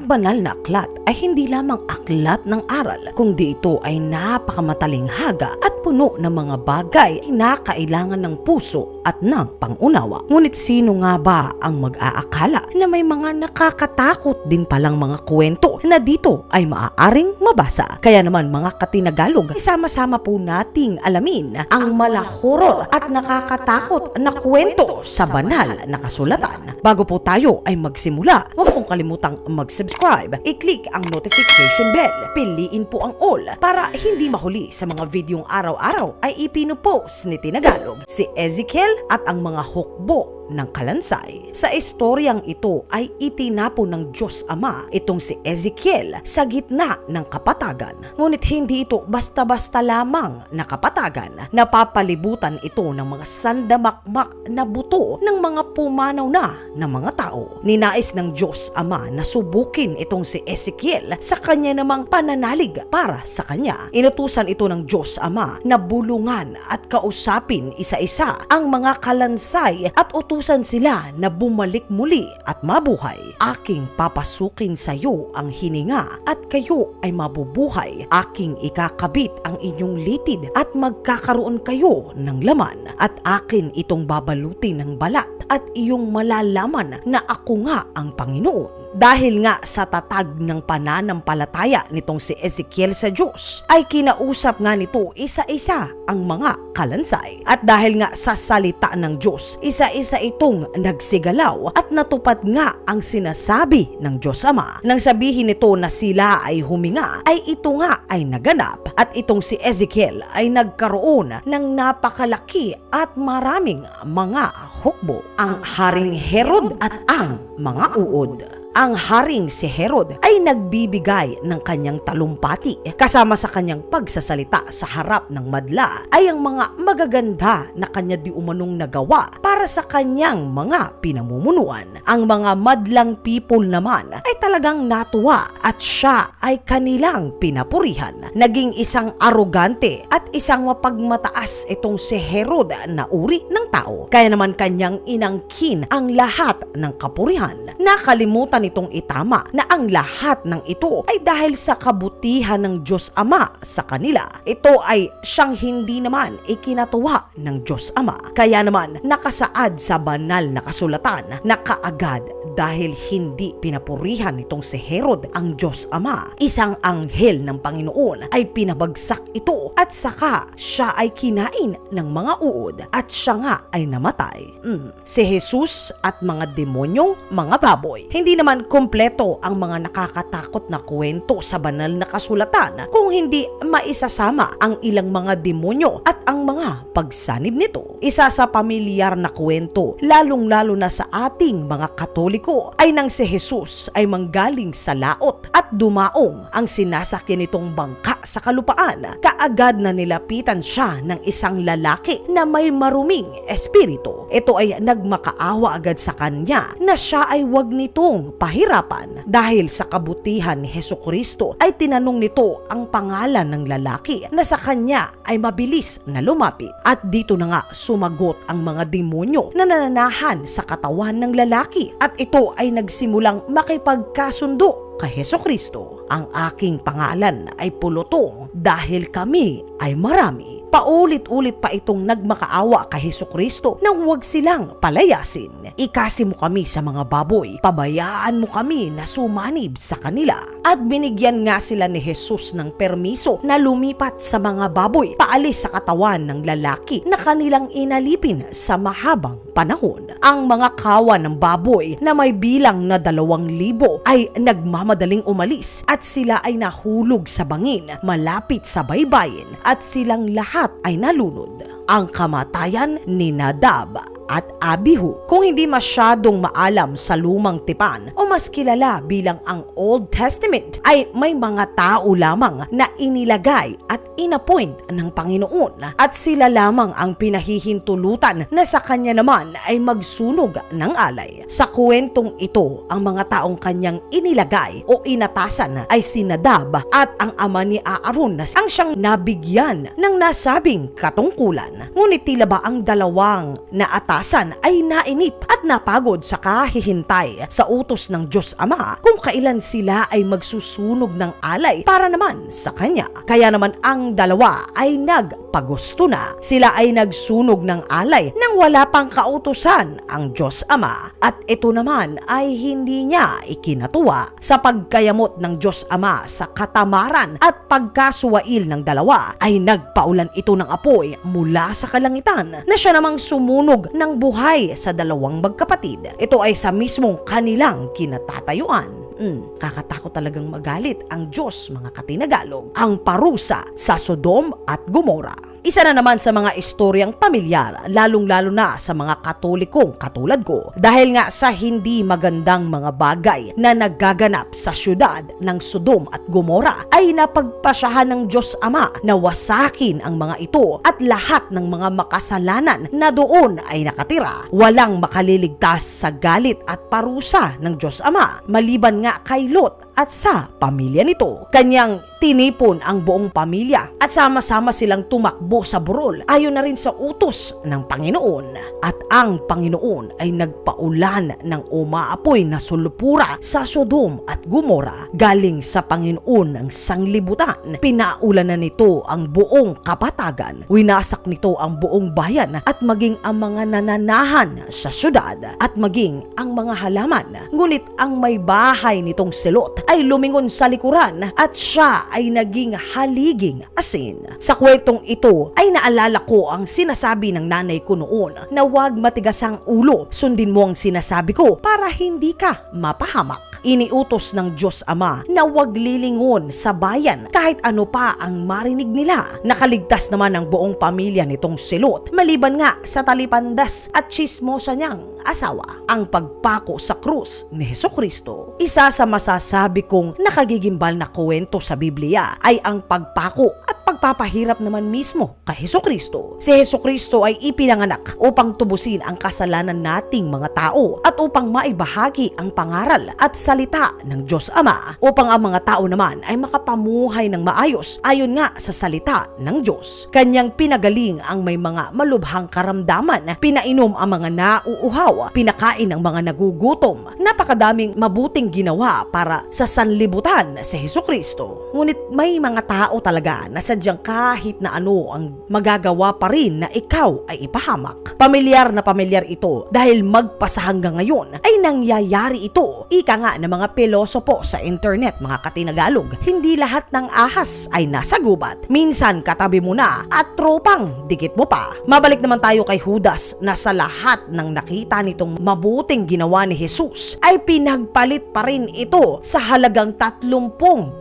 banal na aklat ay hindi lamang aklat ng aral, kundi ito ay napakamatalighanga at puno ng mga bagay na kailangan ng puso at ng pangunawa. Ngunit sino nga ba ang mag-aakala na may mga nakakatakot din palang mga kwento na dito ay maaaring mabasa? Kaya naman mga katinagalog, isama-sama po nating alamin ang malahoror at nakakatakot na kwento sa banal na kasulatan. Bago po tayo ay magsimula, huwag pong kalimutang mag-subscribe, i-click ang notification bell, piliin po ang all para hindi mahuli sa mga videong araw-araw ay ipinupost ni Tinagalog, si Ezekiel at ang mga hukbo ng kalansay. Sa istoryang ito ay itinapon ng Diyos Ama itong si Ezekiel sa gitna ng kapatagan. Ngunit hindi ito basta-basta lamang na kapatagan. Napapalibutan ito ng mga sandamakmak na buto ng mga pumanaw na mga tao. Ninais ng Diyos Ama na subukin itong si Ezekiel sa kanya namang pananalig para sa kanya. Inutusan ito ng Diyos Ama na bulungan at kausapin isa-isa ang mga kalansay at utusan sila na bumalik muli at mabuhay. Aking papasukin sa iyo ang hininga at kayo ay mabubuhay. Aking ikakabit ang inyong litid at magkakaroon kayo ng laman. At akin itong babalutin ng balat at iyong malalaman na ako nga ang Panginoon. Dahil nga sa tatag ng pananampalataya nitong si Ezekiel sa Diyos, ay kinausap nga nito isa-isa ang mga kalansay. At dahil nga sa salita ng Diyos, isa-isa itong nagsigalaw at natupad nga ang sinasabi ng Diyos Ama. Nang sabihin nito na sila ay huminga, ay ito nga ay naganap. At itong si Ezekiel ay nagkaroon ng napakalaki at maraming mga hukbo. Ang Haring Herod at ang mga uod. Ang haring si Herod ay nagbibigay ng kanyang talumpati. Kasama sa kanyang pagsasalita sa harap ng madla ay ang mga magaganda na kanya di umanong nagawa para sa kanyang mga pinamumunuan. Ang mga madlang people naman ay talagang natuwa at siya ay kanilang pinapurihan. Naging isang arogante at isang mapagmataas itong si Herod na uri ng tao. Kaya naman kanyang inangkin ang lahat ng kapurihan. Nakalimutan itong itama na ang lahat ng ito ay dahil sa kabutihan ng Diyos Ama sa kanila. Ito ay siyang hindi naman ikinatuwa ng Diyos Ama. Kaya naman nakasaad sa banal na kasulatan na kaagad dahil hindi pinapurihan nitong si Herod ang Diyos Ama, isang anghel ng Panginoon ay pinabagsak ito at saka siya ay kinain ng mga uod at siya nga ay namatay. Si Jesus at mga demonyong mga baboy. Hindi naman kumpleto ang mga nakakatakot na kwento sa banal na kasulatan kung hindi maisasama ang ilang mga demonyo at ang mga pagsanib nito. Isa sa pamilyar na kwento, lalong-lalo na sa ating mga Katoliko, ay nang si Jesus ay manggaling sa laot at dumaong ang sinasakyan nitong bangka sa kalupaan. Kaagad na nilapitan siya ng isang lalaki na may maruming espiritu. Ito ay nagmakaawa agad sa kanya na siya ay wag nitong pahirapan. Dahil sa kabutihan ni Hesukristo ay tinanong nito ang pangalan ng lalaki na sa kanya ay mabilis na lumapit. At dito na nga sumagot ang mga demonyo na nananahan sa katawan ng lalaki at ito ay nagsimulang makipagkasundo kay Hesukristo. Ang aking pangalan ay pulutong dahil kami ay marami. Paulit-ulit pa itong nagmakaawa kay Hesukristo nang huwag silang palayasin. Ikasi mo kami sa mga baboy, pabayaan mo kami na sumanib sa kanila. At binigyan nga sila ni Jesus ng permiso na lumipat sa mga baboy paalis sa katawan ng lalaki na kanilang inalipin sa mahabang panahon. Ang mga kawan ng baboy na may bilang na 2,000 ay nagmamadaling umalis at sila ay nahulog sa bangin malapit sa baybayin at silang lahat ay nalunod. Ang kamatayan ni Nadab at Abihu. Kung hindi masyadong maalam sa lumang tipan o mas kilala bilang ang Old Testament, ay may mga tao lamang na inilagay at inappoint ng Panginoon at sila lamang ang pinahihintulutan na sa kanya naman ay magsunog ng alay. Sa kwentong ito, ang mga taong kanyang inilagay o inatasan ay si Nadab at ang ama ni Aaron na ang siyang nabigyan ng nasabing katungkulan. Ngunit tila ba ang dalawang naatasan kinabukasan ay nainip at napagod sa kahihintay sa utos ng Diyos Ama kung kailan sila ay magsusunog ng alay para naman sa Kanya. Kaya naman ang dalawa ay nagpagusto na. Sila ay nagsunog ng alay nang wala pang kautusan ang Diyos Ama. At ito naman ay hindi niya ikinatuwa sa pagkayamot ng Diyos Ama sa katamaran at pagkasuwail ng dalawa ay nagpaulan ito ng apoy mula sa kalangitan na siya namang sumunog ng buhay sa dalawang magkapatid. Ito ay sa mismong kanilang kinatatayuan. Kakatakot talagang magalit ang Diyos, mga katinagalog. Ang parusa sa Sodom at Gomora. Isa na naman sa mga istoryang pamilyar, lalong-lalo na sa mga Katolikong katulad ko. Dahil nga sa hindi magandang mga bagay na nagaganap sa syudad ng Sodom at Gomora, ay napagpasyahan ng Diyos Ama na wasakin ang mga ito at lahat ng mga makasalanan na doon ay nakatira. Walang makaliligtas sa galit at parusa ng Diyos Ama, maliban nga kay Lot at sa pamilya nito. Kanyang tinipon ang buong pamilya at sama-sama silang tumakbo sa burol ayon na rin sa utos ng Panginoon. At ang Panginoon ay nagpaulan ng umaapoy na sulpura sa Sodom at Gomora galing sa Panginoon ng sanglibutan. Pinaulan na nito ang buong kapatagan. Winasak nito ang buong bayan at maging ang mga nananahan sa syudad at maging ang mga halaman. Ngunit ang may bahay nitong si Lot ay lumingon sa likuran at siya ay naging haliging asin. Sa kwentong ito ay naalala ko ang sinasabi ng nanay ko noon na huwag matigas ang ulo, sundin mo ang sinasabi ko para hindi ka mapahamak. Iniutos ng Diyos Ama na huwag lilingon sa bayan kahit ano pa ang marinig nila. Nakaligtas naman ang buong pamilya nitong si Lot, maliban nga sa talipandas at chismosa niyang asawa. Ang pagpako sa krus ni Hesukristo. Isa sa masasabi kong nakagigimbal na kwento sa Biblia ay ang pagpako at pagpapahirap naman mismo kay Hesukristo. Si Hesukristo ay ipinanganak upang tubusin ang kasalanan nating mga tao at upang maibahagi ang pangaral at salita ng Diyos Ama upang ang mga tao naman ay makapamuhay ng maayos ayon nga sa salita ng Diyos. Kanyang pinagaling ang may mga malubhang karamdaman, pinainom ang mga nauuhaw, pinakain ang mga nagugutom. Napakadaming mabuting ginawa para sa sanlibutan si Hesukristo. Ngunit may mga tao talaga na sadyang kahit na ano ang magagawa pa rin na ikaw ay ipahamak. Pamilyar na pamilyar ito dahil magpasa hanggang ngayon ay nangyayari ito. Ika nga ng mga pilosopo sa internet, mga katinagalog, hindi lahat ng ahas ay nasa gubat. Minsan katabi mo na at tropang dikit mo pa. Mabalik naman tayo kay Judas na sa lahat ng nakita nitong mabuting ginawa ni Jesus ay pinagpalit pa rin ito sa halagang 30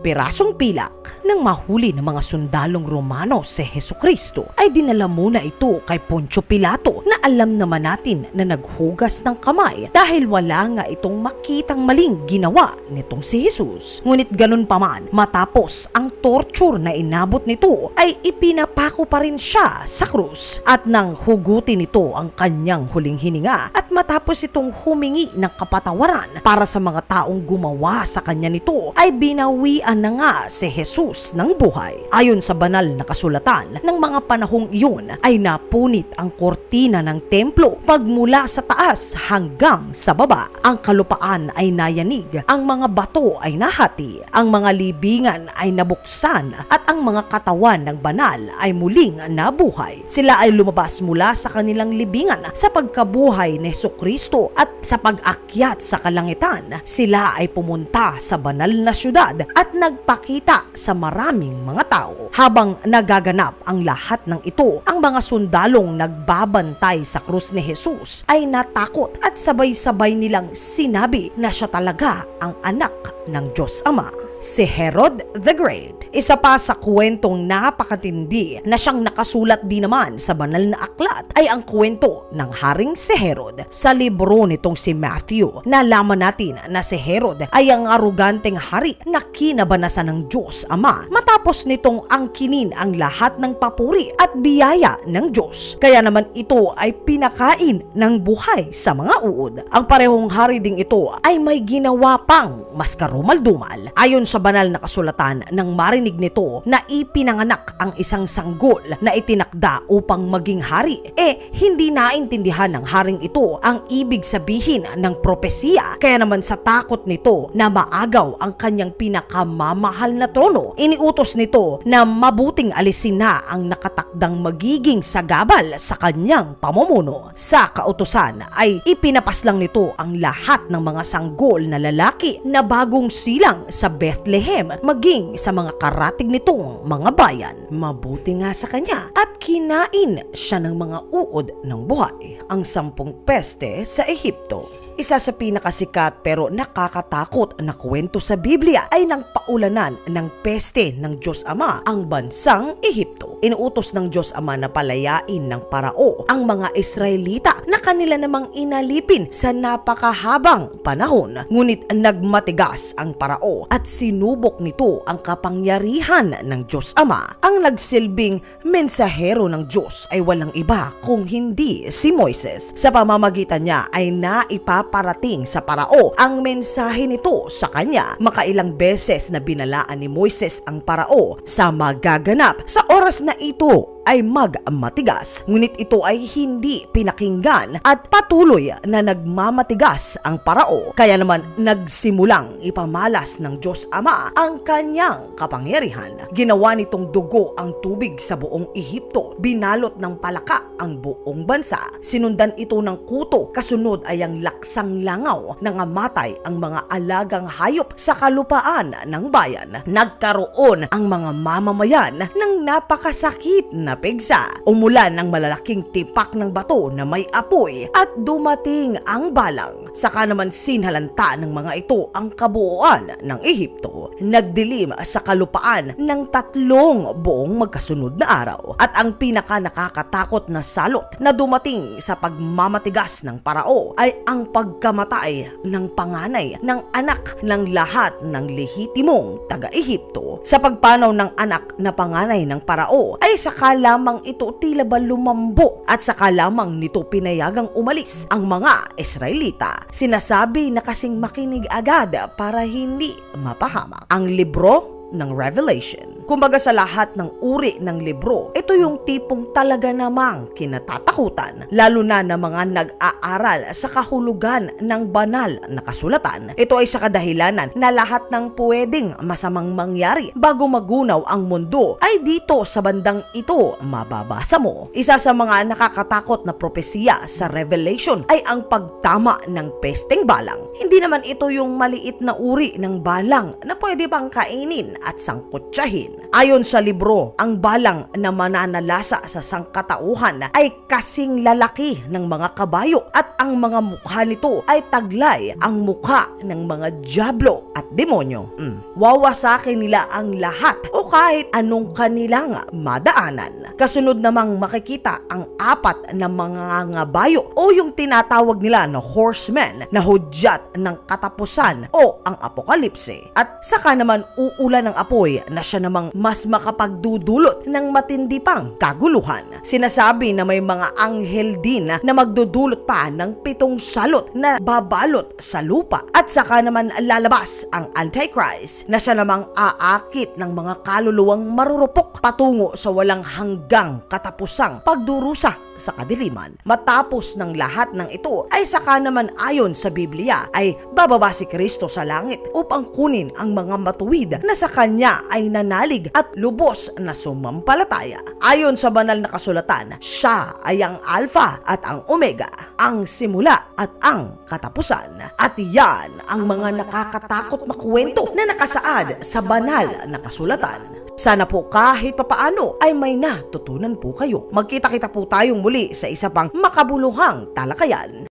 pirasong pilak. Nang mahuli ng mga sundalong Romano si Hesukristo ay dinala muna ito kay Poncio Pilato na alam naman natin na naghugas ng kamay dahil wala nga itong makitang maling ginawa nitong si Jesus. Ngunit ganun pa man, matapos ang torture na inabot nito ay ipinapako pa rin siya sa krus. At nang hugutin nito ang kanyang huling hininga at matapos itong humingi ng kapatawaran para sa mga taong gumawa sa kanya nito ay binawian na nga si Jesus ng buhay. Ayon sa banal na kasulatan ng mga panahong iyon ay napunit ang kortina ng templo pagmula sa taas hanggang sa baba. Ang kalupaan ay nayanig, ang mga bato ay nahati, ang mga libingan ay nabuksan at ang mga katawan ng banal ay muling nabuhay. Sila ay lumabas mula sa kanilang libingan sa pagkabuhay ni Hesukristo at sa pag-akyat sa kalangitan. Sila ay pumunta sa banal na syudad at nagpakita sa maraming mga tao. Habang nagaganap ang lahat ng ito, ang mga sundalong nagbabantay sa krus ni Jesus ay natakot at sabay-sabay nilang sinabi na siya talaga ang anak ng Diyos Ama, si Herod the Great. Isa pa sa kwentong napakatindi na siyang nakasulat din naman sa banal na aklat ay ang kwento ng Haring si Herod. Sa libro nitong si Matthew, nalaman natin na si Herod ay ang aruganteng hari na kinabanasan ng Diyos Ama matapos nitong angkinin ang lahat ng papuri at biyaya ng Diyos. Kaya naman ito ay pinakain ng buhay sa mga uod. Ang parehong hari ding ito ay may ginawa pang mas karumal-dumal. Ayon sa banal na kasulatan nang marinig nito na ipinanganak ang isang sanggol na itinakda upang maging hari, hindi naintindihan ng haring ito ang ibig sabihin ng propesiya. Kaya naman sa takot nito na maagaw ang kanyang pinakamamahal na trono, iniutos nito na mabuting alisin na ang nakatakdang magiging sagabal sa kanyang pamumuno. Sa kautusan ay ipinapas lang nito ang lahat ng mga sanggol na lalaki na bagong silang sa Bethlehem maging sa mga karatig nitong mga bayan. Mabuti nga sa kanya at kinain siya ng mga uod ng buhay, ang 10 peste sa Ehipto. Isa sa pinakasikat pero nakakatakot na kwento sa Biblia ay nang paulanan ng peste ng Diyos Ama ang bansang Ehipto. Inuutos ng Diyos Ama na palayain ng Parao ang mga Israelita na kanila namang inalipin sa napakahabang panahon. Ngunit nagmatigas ang Parao at sinubok nito ang kapangyarihan ng Diyos Ama. Ang nagsilbing mensahero ng Diyos ay walang iba kung hindi si Moises. Sa pamamagitan niya ay naipaparating sa Parao ang mensahe nito sa kanya. Makailang beses na binalaan ni Moises ang Parao sa magaganap sa oras na ito ay magmatigas. Ngunit ito ay hindi pinakinggan at patuloy na nagmamatigas ang Parao. Kaya naman nagsimulang ipamalas ng Diyos Ama ang kanyang kapangyarihan. Ginawa nitong dugo ang tubig sa buong Ehipto. Binalot ng palaka ang buong bansa. Sinundan ito ng kuto. Kasunod ay ang laksang langaw. Nangamatay ang mga alagang hayop sa kalupaan ng bayan. Nagkaroon ang mga mamamayan ng napakasakit na pigsa. Umulan ng malalaking tipak ng bato na may apoy at dumating ang balang. Saka naman sinhalanta ng mga ito ang kabuuan ng Ehipto. Nagdilim sa kalupaan ng 3 buong magkasunod na araw. At ang pinaka nakakatakot na salot na dumating sa pagmamatigas ng Parao ay ang pagkamatay ng panganay ng anak ng lahat ng lehitimong taga-Ehipto. Sa pagpanaw ng anak na panganay ng Parao ay saka lamang ito tila ba lumambo at saka lamang nito pinayagang umalis ang mga Israelita. Sinasabi na kasing makinig agad para hindi mapahamak. Ang libro ng Revelation. Kumbaga sa lahat ng uri ng libro, ito yung tipong talaga namang kinatatakutan, lalo na ng mga nag-aaral sa kahulugan ng banal na kasulatan. Ito ay sa kadahilanan na lahat ng pwedeng masamang mangyari bago magunaw ang mundo ay dito sa bandang ito mababasa mo. Isa sa mga nakakatakot na propesiya sa Revelation ay ang pagtama ng pesteng balang. Hindi naman ito yung maliit na uri ng balang na pwede pang kainin at sangkutsahin. Ayon sa libro, ang balang na mananalasa sa sangkatauhan ay kasing lalaki ng mga kabayo at ang mga mukha nito ay taglay ang mukha ng mga dyablo at demonyo. Wawasakin nila ang lahat o kahit anong kanilang madaanan. Kasunod namang makikita ang 4 na mga ngabayo o yung tinatawag nila na horsemen na hudyat ng katapusan o ang apokalipse. At saka naman uulan ng apoy na siya namang mas makapagdudulot ng matindi pang kaguluhan. Sinasabi na may mga anghel din na magdudulot pa ng 7 salot na babalot sa lupa. At saka naman lalabas ang Antichrist na siya namang aakit ng mga kaluluwang marurupok patungo sa walang hanggang katapusang pagdurusa sa kadiliman. Matapos ng lahat ng ito ay saka naman ayon sa Biblia ay bababa si Kristo sa langit upang kunin ang mga matuwid na sa kanya ay nanalig at lubos na sumampalataya. Ayon sa banal na kasulatan, siya ay ang Alpha at ang Omega, ang simula at ang katapusan. At yan ang mga nakakatakot na kwento na nakasaad sa banal na kasulatan. Sana po kahit papaano ay may natutunan po kayo. Magkita-kita po tayong muli sa isa pang makabuluhang talakayan.